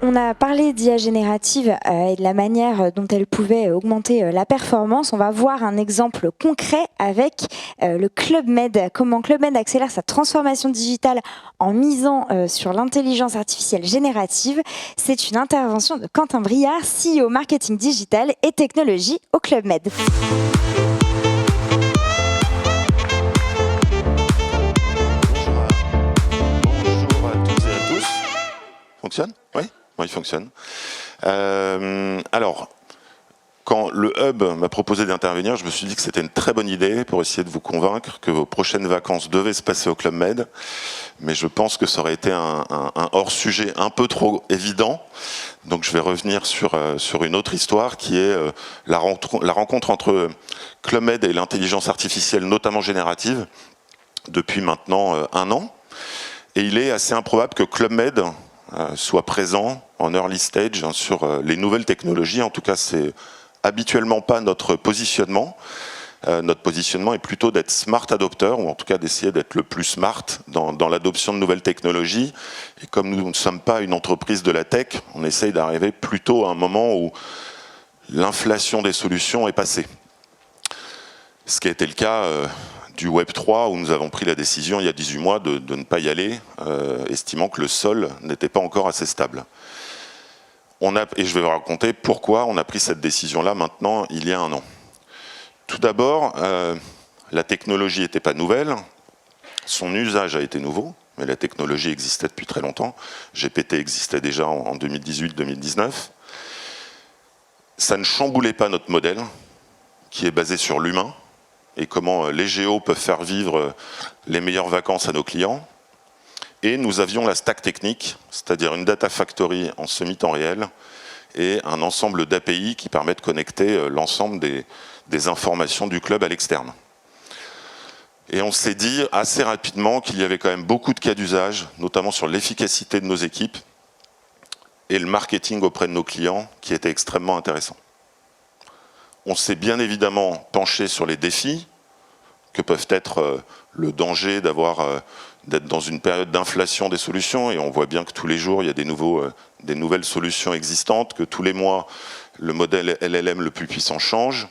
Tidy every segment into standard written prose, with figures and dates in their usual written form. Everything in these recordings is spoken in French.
on a parlé d'IA générative et de la manière dont elle pouvait augmenter la performance. On va voir un exemple concret avec le Club Med. Comment Club Med accélère sa transformation digitale en misant sur l'intelligence artificielle générative. C'est une intervention de Quentin Briard, CEO marketing digital et technologie au Club Med. Fonctionne ? Oui, il fonctionne. Alors, quand le Hub m'a proposé d'intervenir, je me suis dit que c'était une très bonne idée pour essayer de vous convaincre que vos prochaines vacances devaient se passer au Club Med. Mais je pense que ça aurait été un hors-sujet un peu trop évident. Donc je vais revenir sur une autre histoire qui est la rencontre entre Club Med et l'intelligence artificielle, notamment générative, depuis maintenant 1 an. Et il est assez improbable que Club Med soit présent en early stage sur les nouvelles technologies. En tout cas, c'est habituellement pas notre positionnement. Notre positionnement est plutôt d'être smart adopter, ou en tout cas d'essayer d'être le plus smart dans l'adoption de nouvelles technologies. Et comme nous ne sommes pas une entreprise de la tech, on essaye d'arriver plutôt à un moment où l'inflation des solutions est passée. Ce qui a été le cas du Web3, où nous avons pris la décision il y a 18 mois de ne pas y aller, estimant que le sol n'était pas encore assez stable. Et je vais vous raconter pourquoi on a pris cette décision-là maintenant, il y a 1 an. Tout d'abord, la technologie n'était pas nouvelle, son usage a été nouveau, mais la technologie existait depuis très longtemps. GPT existait déjà en 2018-2019. Ça ne chamboulait pas notre modèle, qui est basé sur l'humain, et comment les géos peuvent faire vivre les meilleures vacances à nos clients. Et nous avions la stack technique, c'est-à-dire une data factory en semi-temps réel et un ensemble d'API qui permet de connecter l'ensemble des informations du club à l'externe. Et on s'est dit assez rapidement qu'il y avait quand même beaucoup de cas d'usage, notamment sur l'efficacité de nos équipes et le marketing auprès de nos clients, qui était extrêmement intéressant. On s'est bien évidemment penché sur les défis que peuvent être le danger d'être dans une période d'inflation des solutions, et on voit bien que tous les jours il y a des nouvelles solutions existantes, que tous les mois le modèle LLM le plus puissant change.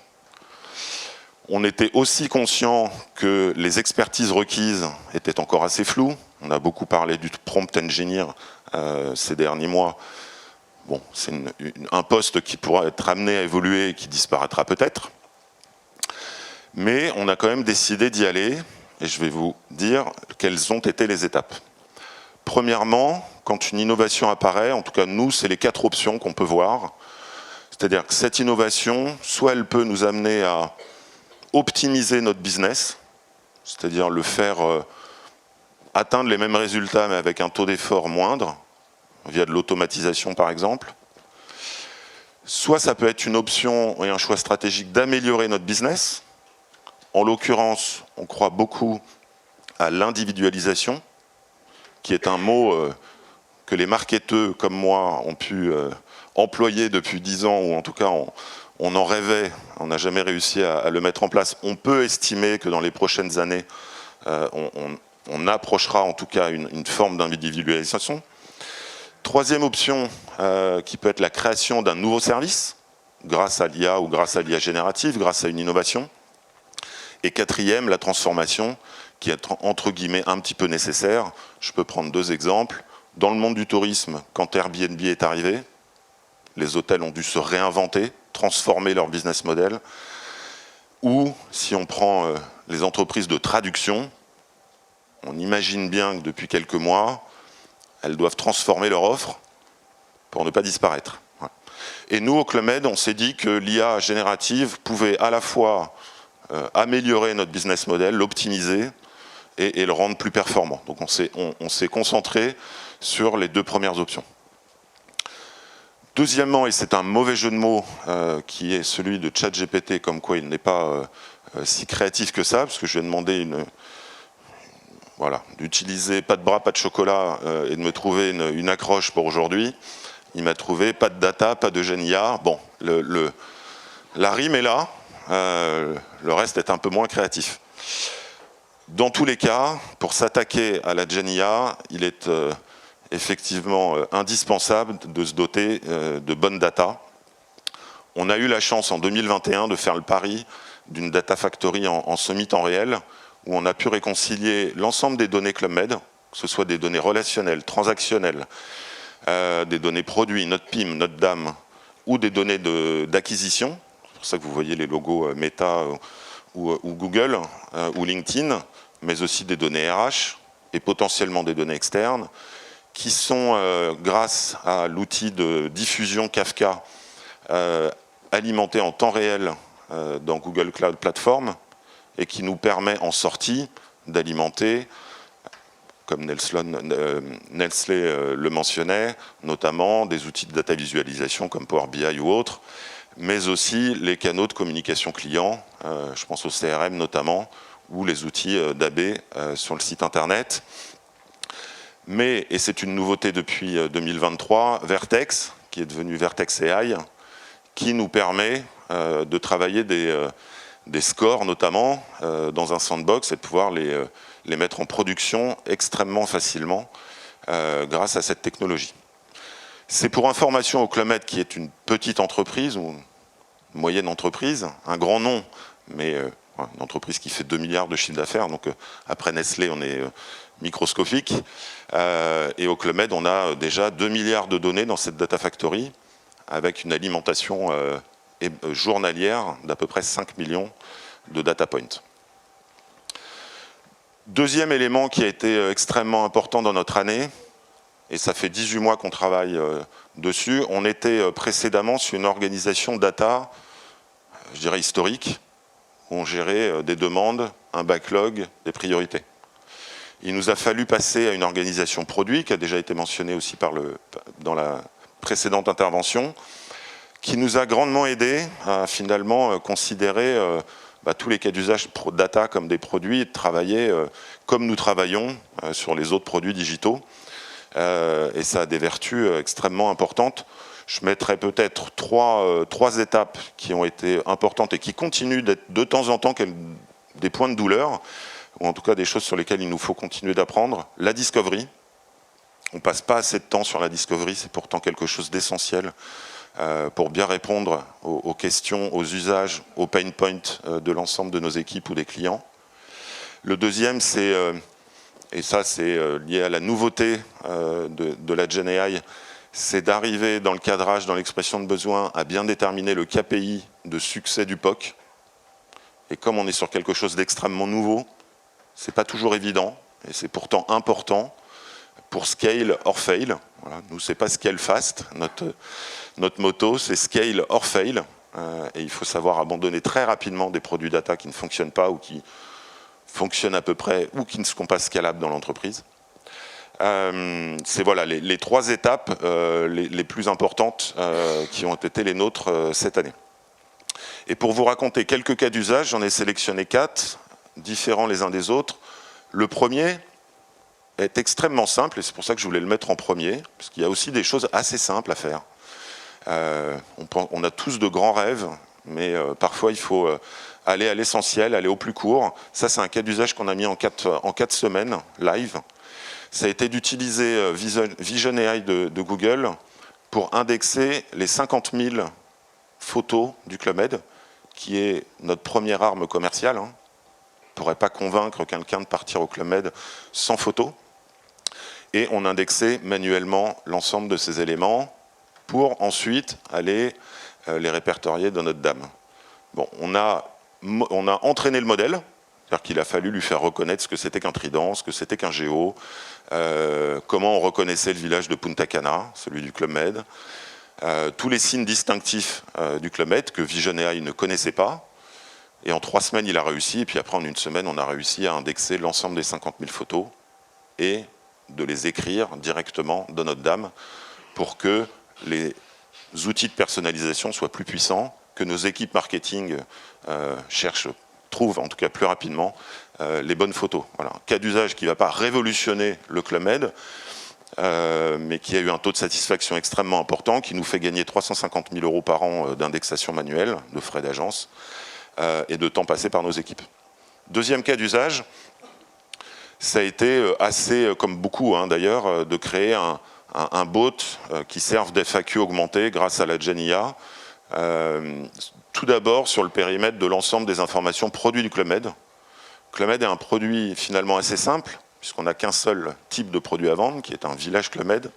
On était aussi conscient que les expertises requises étaient encore assez floues. On a beaucoup parlé du prompt engineer ces derniers mois. Bon, c'est un poste qui pourra être amené à évoluer et qui disparaîtra peut-être. Mais on a quand même décidé d'y aller, et je vais vous dire quelles ont été les étapes. Premièrement, quand une innovation apparaît, en tout cas nous, c'est les 4 options qu'on peut voir. C'est-à-dire que cette innovation, soit elle peut nous amener à optimiser notre business, c'est-à-dire le faire atteindre les mêmes résultats mais avec un taux d'effort moindre, via de l'automatisation par exemple. Soit ça peut être une option et un choix stratégique d'améliorer notre business. En l'occurrence, on croit beaucoup à l'individualisation, qui est un mot que les marketeurs comme moi ont pu employer depuis 10 ans, ou en tout cas on en rêvait, on n'a jamais réussi à le mettre en place. On peut estimer que dans les prochaines années, on approchera en tout cas une forme d'individualisation. Troisième option, qui peut être la création d'un nouveau service, grâce à l'IA ou grâce à l'IA générative, grâce à une innovation. Et quatrième, la transformation, qui est entre guillemets un petit peu nécessaire. Je peux prendre 2 exemples. Dans le monde du tourisme, quand Airbnb est arrivé, les hôtels ont dû se réinventer, transformer leur business model. Ou si on prend les entreprises de traduction, on imagine bien que depuis quelques mois, elles doivent transformer leur offre pour ne pas disparaître. Et nous, au Club Med, on s'est dit que l'IA générative pouvait à la fois améliorer notre business model, l'optimiser et le rendre plus performant. Donc on s'est concentré sur les 2 premières options. Deuxièmement, et c'est un mauvais jeu de mots qui est celui de ChatGPT, comme quoi il n'est pas si créatif que ça, parce que je lui ai demandé d'utiliser pas de bras, pas de chocolat et de me trouver une accroche pour aujourd'hui. Il m'a trouvé pas de data, pas de GenIA. Bon, la rime est là, le reste est un peu moins créatif. Dans tous les cas, pour s'attaquer à la GenIA, il est effectivement indispensable de se doter de bonnes data. On a eu la chance en 2021 de faire le pari d'une data factory en semi-temps réel, où on a pu réconcilier l'ensemble des données Club Med, que ce soit des données relationnelles, transactionnelles, des données produits, notre PIM, notre DAM, ou des données d'acquisition. C'est pour ça que vous voyez les logos Meta ou Google ou LinkedIn, mais aussi des données RH et potentiellement des données externes, qui sont, grâce à l'outil de diffusion Kafka, alimenté en temps réel dans Google Cloud Platform, et qui nous permet en sortie d'alimenter, comme Nestlé le mentionnait, notamment des outils de data visualisation comme Power BI ou autres, mais aussi les canaux de communication client, je pense au CRM notamment, ou les outils d'AB sur le site internet. Mais, et c'est une nouveauté depuis 2023, Vertex, qui est devenu Vertex AI, qui nous permet de travailler des scores notamment dans un sandbox et de pouvoir les mettre en production extrêmement facilement grâce à cette technologie. C'est pour information au Club Med, qui est une petite entreprise ou une moyenne entreprise, un grand nom, mais une entreprise qui fait 2 milliards de chiffre d'affaires, donc après Nestlé on est microscopique, et au Club Med on a déjà 2 milliards de données dans cette data factory avec une alimentation journalière d'à peu près 5 millions de data points. Deuxième élément qui a été extrêmement important dans notre année, et ça fait 18 mois qu'on travaille dessus, on était précédemment sur une organisation data, je dirais historique, où on gérait des demandes, un backlog, des priorités. Il nous a fallu passer à une organisation produit, qui a déjà été mentionnée aussi dans la précédente intervention, qui nous a grandement aidé à finalement considérer tous les cas d'usage data comme des produits et de travailler comme nous travaillons sur les autres produits digitaux. Et ça a des vertus extrêmement importantes. Je mettrai peut-être trois étapes qui ont été importantes et qui continuent d'être de temps en temps des points de douleur, ou en tout cas des choses sur lesquelles il nous faut continuer d'apprendre. La discovery. On ne passe pas assez de temps sur la discovery, c'est pourtant quelque chose d'essentiel pour bien répondre aux questions, aux usages, aux pain points de l'ensemble de nos équipes ou des clients. Le deuxième, c'est, et ça c'est lié à la nouveauté de la Gen AI, c'est d'arriver dans le cadrage, dans l'expression de besoin, à bien déterminer le KPI de succès du POC. Et comme on est sur quelque chose d'extrêmement nouveau, c'est pas toujours évident, et c'est pourtant important pour scale or fail. Voilà, nous, c'est pas scale fast. Notre motto, c'est scale or fail. Et il faut savoir abandonner très rapidement des produits data qui ne fonctionnent pas ou qui fonctionnent à peu près ou qui ne seront pas scalables dans l'entreprise. C'est voilà, les trois étapes les plus importantes qui ont été les nôtres cette année. Et pour vous raconter quelques cas d'usage, j'en ai sélectionné 4, différents les uns des autres. Le premier est extrêmement simple, et c'est pour ça que je voulais le mettre en premier, parce qu'il y a aussi des choses assez simples à faire. On a tous de grands rêves, mais parfois il faut aller à l'essentiel, aller au plus court. Ça, c'est un cas d'usage qu'on a mis en 4 semaines, live. Ça a été d'utiliser Vision AI de Google pour indexer les 50 000 photos du Club Med, qui est notre première arme commerciale. On ne pourrait pas convaincre quelqu'un de partir au Club Med sans photo. Et on indexait manuellement l'ensemble de ces éléments pour ensuite aller les répertorier dans notre DAM. Bon, on a entraîné le modèle, c'est-à-dire qu'il a fallu lui faire reconnaître ce que c'était qu'un trident, ce que c'était qu'un géo, comment on reconnaissait le village de Punta Cana, celui du Club Med, tous les signes distinctifs du Club Med que Vision AI ne connaissait pas. Et en 3 semaines, il a réussi. Et puis après, en 1 semaine, on a réussi à indexer l'ensemble des 50 000 photos et de les écrire directement dans notre DAM pour que les outils de personnalisation soient plus puissants, que nos équipes marketing trouvent en tout cas plus rapidement les bonnes photos. Voilà. Un cas d'usage qui ne va pas révolutionner le Club Med, mais qui a eu un taux de satisfaction extrêmement important, qui nous fait gagner 350 000 € par an d'indexation manuelle, de frais d'agence et de temps passé par nos équipes. Deuxième cas d'usage, ça a été assez, comme beaucoup d'ailleurs, de créer un bot qui serve d'FAQ augmenté grâce à la GenIA. Tout d'abord sur le périmètre de l'ensemble des informations produits du Club Med. Club Med est un produit finalement assez simple, puisqu'on n'a qu'un seul type de produit à vendre, qui est un village Club Med.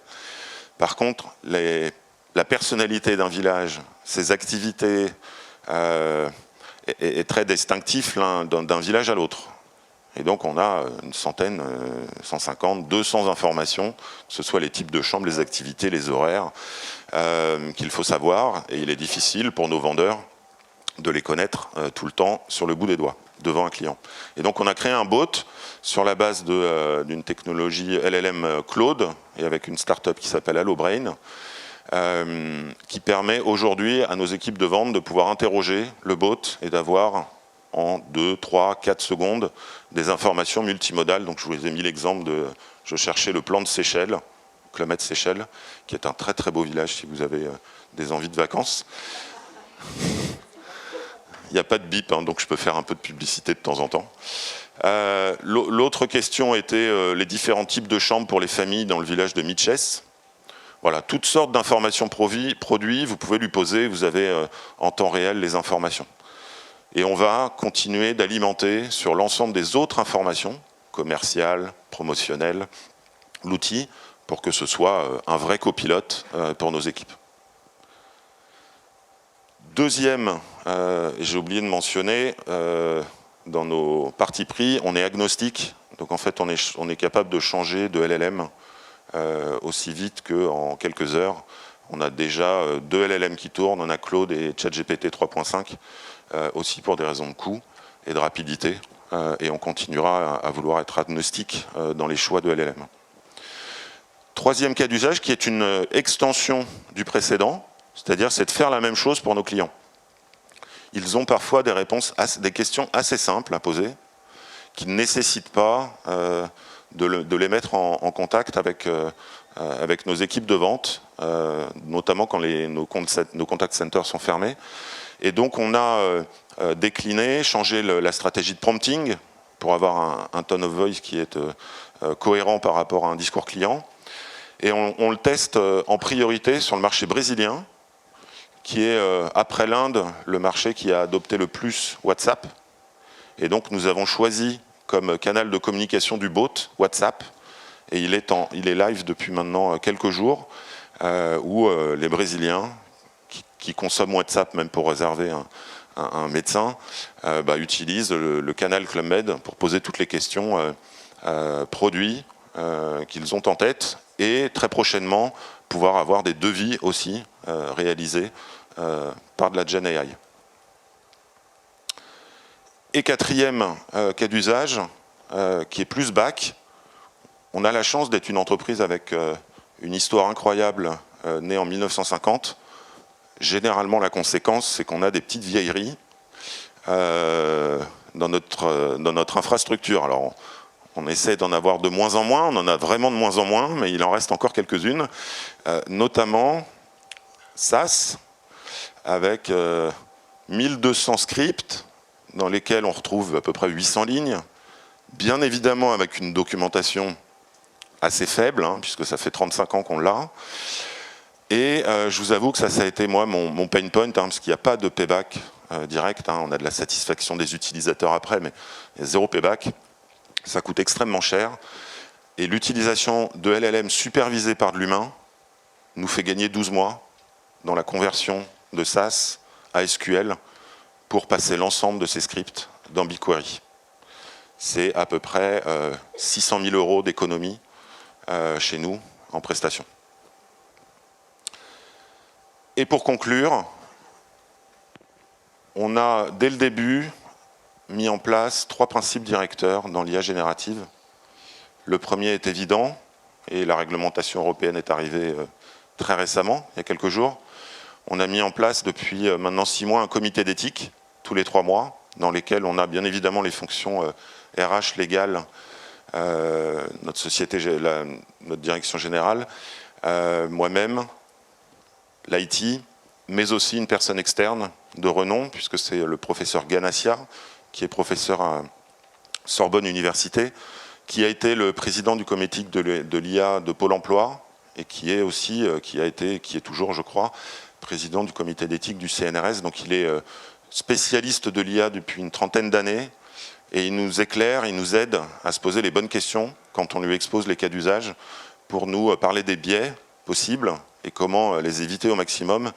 Par contre, la personnalité d'un village, ses activités, est très distinctif d'un village à l'autre. Et donc on a une centaine, 150, 200 informations, que ce soit les types de chambres, les activités, les horaires, qu'il faut savoir. Et il est difficile pour nos vendeurs de les connaître tout le temps sur le bout des doigts, devant un client. Et donc on a créé un bot sur la base d'une technologie LLM Claude, et avec une start-up qui s'appelle HelloBrain, qui permet aujourd'hui à nos équipes de vente de pouvoir interroger le bot et d'avoir en 2, 3, 4 secondes des informations multimodales. Donc je vous ai mis l'exemple je cherchais le plan de Seychelles, Club Med Seychelles, qui est un très très beau village si vous avez des envies de vacances. Il n'y a pas de bip, donc je peux faire un peu de publicité de temps en temps. L'autre question était les différents types de chambres pour les familles dans le village de Mitchess. Voilà, toutes sortes d'informations produits, vous pouvez lui poser, vous avez en temps réel les informations. Et on va continuer d'alimenter sur l'ensemble des autres informations, commerciales, promotionnelles, l'outil, pour que ce soit un vrai copilote pour nos équipes. Deuxième, j'ai oublié de mentionner, dans nos parties pris, on est agnostique. Donc en fait, on est capable de changer de LLM aussi vite qu'en quelques heures. On a déjà 2 LLM qui tournent, on a Claude et ChatGPT 3.5, aussi pour des raisons de coût et de rapidité. Et on continuera à vouloir être agnostique dans les choix de LLM. Troisième cas d'usage qui est une extension du précédent, c'est-à-dire c'est de faire la même chose pour nos clients. Ils ont parfois des questions assez simples à poser, qui ne nécessitent pas de les mettre en contact avec nos équipes de vente, notamment quand nos contact centers sont fermés. Et donc on a décliné, changé la stratégie de prompting pour avoir un tone of voice qui est cohérent par rapport à un discours client. Et on le teste en priorité sur le marché brésilien, qui est, après l'Inde, le marché qui a adopté le plus WhatsApp. Et donc nous avons choisi comme canal de communication du bot WhatsApp. Et il est live depuis maintenant quelques jours, où les Brésiliens qui consomment WhatsApp, même pour réserver un médecin, utilisent le canal Club Med pour poser toutes les questions produits qu'ils ont en tête, et très prochainement pouvoir avoir des devis aussi réalisés par de la Gen AI. Et quatrième cas d'usage, qui est plus back, on a la chance d'être une entreprise avec une histoire incroyable, née en 1950. Généralement, la conséquence, c'est qu'on a des petites vieilleries dans notre infrastructure. Alors, on essaie d'en avoir de moins en moins, on en a vraiment de moins en moins, mais il en reste encore quelques-unes, notamment SAS, avec 1200 scripts, dans lesquels on retrouve à peu près 800 lignes, bien évidemment avec une documentation assez faible, puisque ça fait 35 ans qu'on l'a. Et je vous avoue que ça a été moi mon pain point, parce qu'il n'y a pas de payback direct. On a de la satisfaction des utilisateurs après, mais il y a zéro payback. Ça coûte extrêmement cher. Et l'utilisation de LLM supervisée par de l'humain nous fait gagner 12 mois dans la conversion de SAS à SQL pour passer l'ensemble de ces scripts dans BigQuery. C'est à peu près 600 000 € d'économie chez nous en prestation. Et pour conclure, on a dès le début mis en place 3 principes directeurs dans l'IA générative. Le premier est évident, et la réglementation européenne est arrivée très récemment, il y a quelques jours. On a mis en place depuis maintenant 6 mois un comité d'éthique, tous les 3 mois, dans lesquels on a bien évidemment les fonctions RH légales, notre société, notre direction générale, moi-même, l'IT, mais aussi une personne externe de renom, puisque c'est le professeur Ganassia, qui est professeur à Sorbonne Université, qui a été le président du comité de l'IA de Pôle emploi et qui est aussi, qui est toujours, je crois, président du comité d'éthique du CNRS. Donc il est spécialiste de l'IA depuis une trentaine d'années et il nous éclaire, il nous aide à se poser les bonnes questions quand on lui expose les cas d'usage pour nous parler des biais possibles et comment les éviter au maximum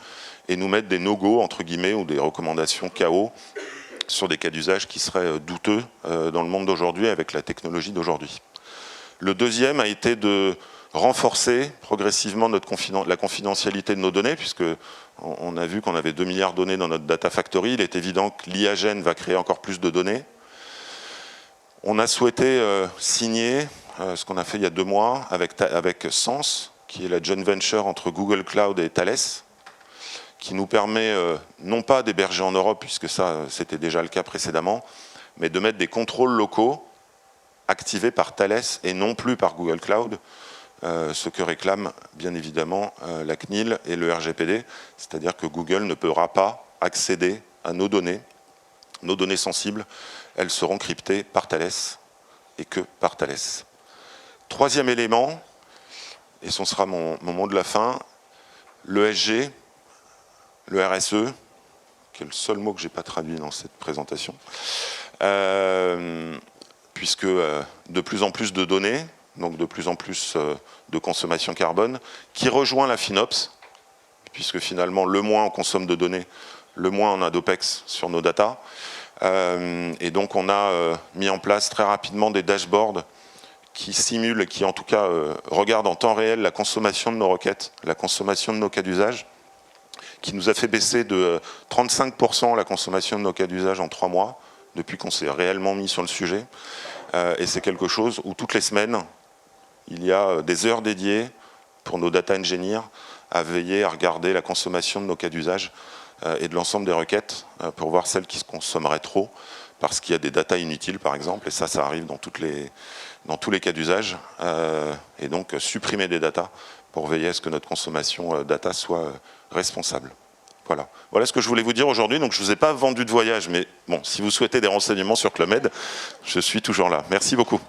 et nous mettre des no-go entre guillemets ou des recommandations KO sur des cas d'usage qui seraient douteux dans le monde d'aujourd'hui avec la technologie d'aujourd'hui. Le deuxième a été de renforcer progressivement la confidentialité de nos données, puisque on a vu qu'on avait 2 milliards de données dans notre data factory. Il est évident que l'IAGEN va créer encore plus de données. On a souhaité signer ce qu'on a fait il y a 2 mois avec Sens, qui est la joint venture entre Google Cloud et Thales, qui nous permet non pas d'héberger en Europe, puisque ça c'était déjà le cas précédemment, mais de mettre des contrôles locaux activés par Thales et non plus par Google Cloud, ce que réclame bien évidemment la CNIL et le RGPD, c'est-à-dire que Google ne pourra pas accéder à nos données sensibles, elles seront cryptées par Thales et que par Thales. Troisième élément, et ce sera mon mot de la fin, l'ESG, le RSE, qui est le seul mot que je n'ai pas traduit dans cette présentation, puisque de plus en plus de données, donc de plus en plus de consommation carbone, qui rejoint la FinOps, puisque finalement le moins on consomme de données, le moins on a d'OPEX sur nos data. Et donc on a mis en place très rapidement des dashboards qui simulent et qui en tout cas regardent en temps réel la consommation de nos requêtes, la consommation de nos cas d'usage, qui nous a fait baisser de 35% la consommation de nos cas d'usage en 3 mois, depuis qu'on s'est réellement mis sur le sujet. Et c'est quelque chose où toutes les semaines, il y a des heures dédiées pour nos data engineers à veiller à regarder la consommation de nos cas d'usage et de l'ensemble des requêtes pour voir celles qui se consommeraient trop, parce qu'il y a des data inutiles par exemple, et ça arrive dans tous les cas d'usage, et donc supprimer des data pour veiller à ce que notre consommation data soit responsable. Voilà ce que je voulais vous dire aujourd'hui. Donc je ne vous ai pas vendu de voyage, mais bon, si vous souhaitez des renseignements sur Club Med, je suis toujours là. Merci beaucoup.